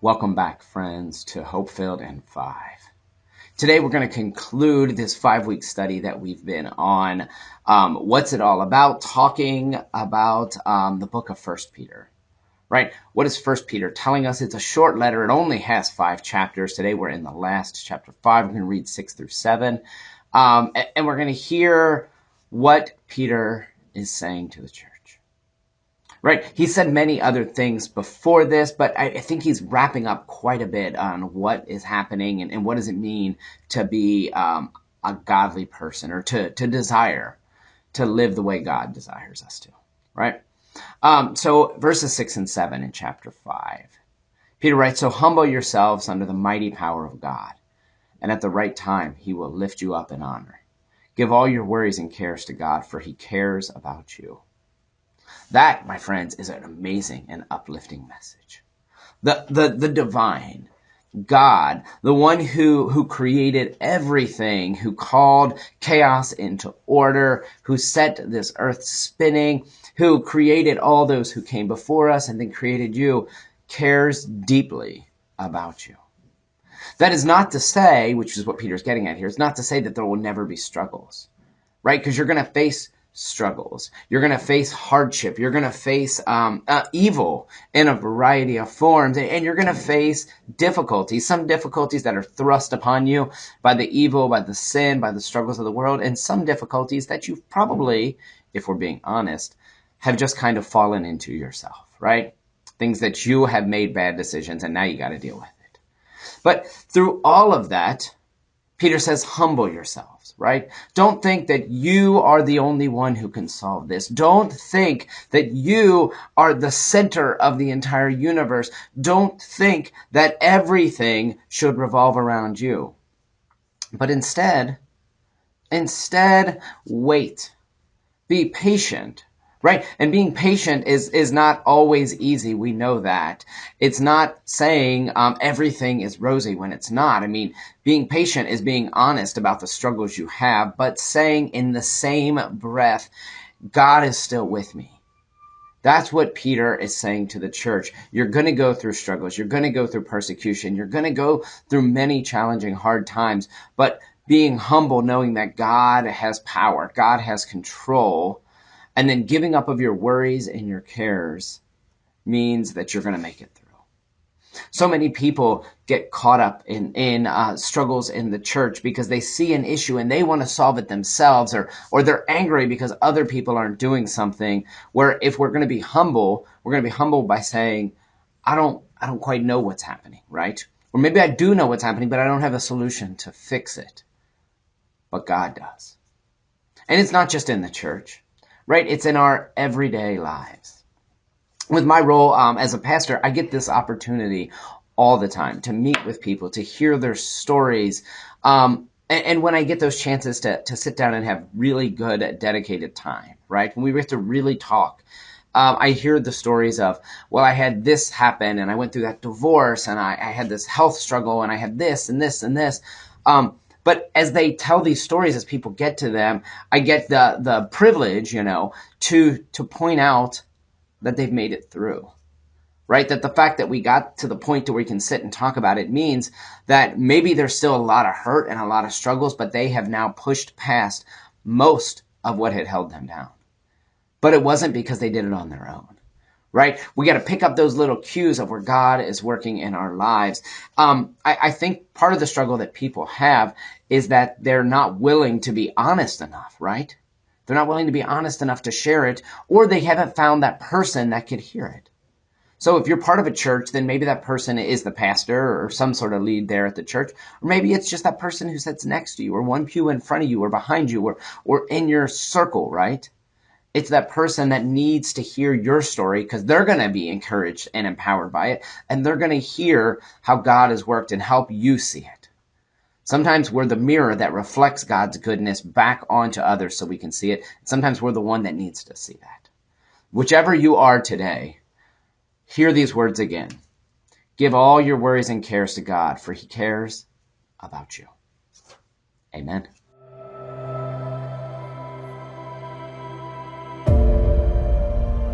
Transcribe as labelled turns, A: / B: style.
A: Welcome back, friends, to Hope-Filled in 5. Today we're going to conclude this 5-week study that we've been on. What's it all about? Talking about the book of 1 Peter. Right? What is 1 Peter telling us? It's a short letter. It only has 5 chapters. Today we're in the last chapter 5. We're going to read 6 through 7. And we're going to hear what Peter is saying to the church. Right? He said many other things before this, but I think he's wrapping up quite a bit on what is happening and what does it mean to be a godly person, or to desire to live the way God desires us to. Right? So verses 6 and 7 in chapter 5. Peter writes, "So humble yourselves under the mighty power of God, and at the right time he will lift you up in honor. Give all your worries and cares to God, for he cares about you." That, my friends, is an amazing and uplifting message. The divine God, the one who created everything, who called chaos into order, who set this earth spinning, who created all those who came before us and then created you, cares deeply about you. That is not to say, which is what Peter's getting at here, it's not to say that there will never be struggles, right? Because you're going to face struggles. You're going to face hardship. You're going to face evil in a variety of forms. And you're going to face difficulties, some difficulties that are thrust upon you by the evil, by the sin, by the struggles of the world, and some difficulties that you've probably, if we're being honest, have just kind of fallen into yourself, right? Things that you have made bad decisions and now you got to deal with it. But through all of that, Peter says, humble yourselves, right? Don't think that you are the only one who can solve this. Don't think that you are the center of the entire universe. Don't think that everything should revolve around you. But instead, wait. Be patient. Right? And being patient is not always easy. We know that. It's not saying everything is rosy when it's not. I mean, being patient is being honest about the struggles you have, but saying in the same breath, God is still with me. That's what Peter is saying to the church. You're going to go through struggles. You're going to go through persecution. You're going to go through many challenging, hard times. But being humble, knowing that God has power, God has control, and then giving up of your worries and your cares means that you're going to make it through. So many people get caught up in struggles in the church because they see an issue and they want to solve it themselves, or they're angry because other people aren't doing something. Where if we're going to be humble, we're going to be humble by saying, I don't quite know what's happening, right? Or maybe I do know what's happening, but I don't have a solution to fix it. But God does. And it's not just in the church. Right? It's in our everyday lives. With my role as a pastor, I get this opportunity all the time to meet with people, to hear their stories. And when I get those chances to sit down and have really good, dedicated time, right? When we get to really talk, I hear the stories of, well, I had this happen and I went through that divorce and I had this health struggle and I had this and this and this. But as they tell these stories, as people get to them, I get the privilege, to point out that they've made it through, right? That the fact that we got to the point to where we can sit and talk about it means that maybe there's still a lot of hurt and a lot of struggles, but they have now pushed past most of what had held them down. But it wasn't because they did it on their own. Right? We got to pick up those little cues of where God is working in our lives. I think part of the struggle that people have is that they're not willing to be honest enough, right? They're not willing to be honest enough to share it, or they haven't found that person that could hear it. So if you're part of a church, then maybe that person is the pastor or some sort of lead there at the church. Or maybe it's just that person who sits next to you, or one pew in front of you, or behind you, or in your circle, right? It's that person that needs to hear your story because they're going to be encouraged and empowered by it. And they're going to hear how God has worked and help you see it. Sometimes we're the mirror that reflects God's goodness back onto others so we can see it. Sometimes we're the one that needs to see that. Whichever you are today, hear these words again. Give all your worries and cares to God, for he cares about you. Amen.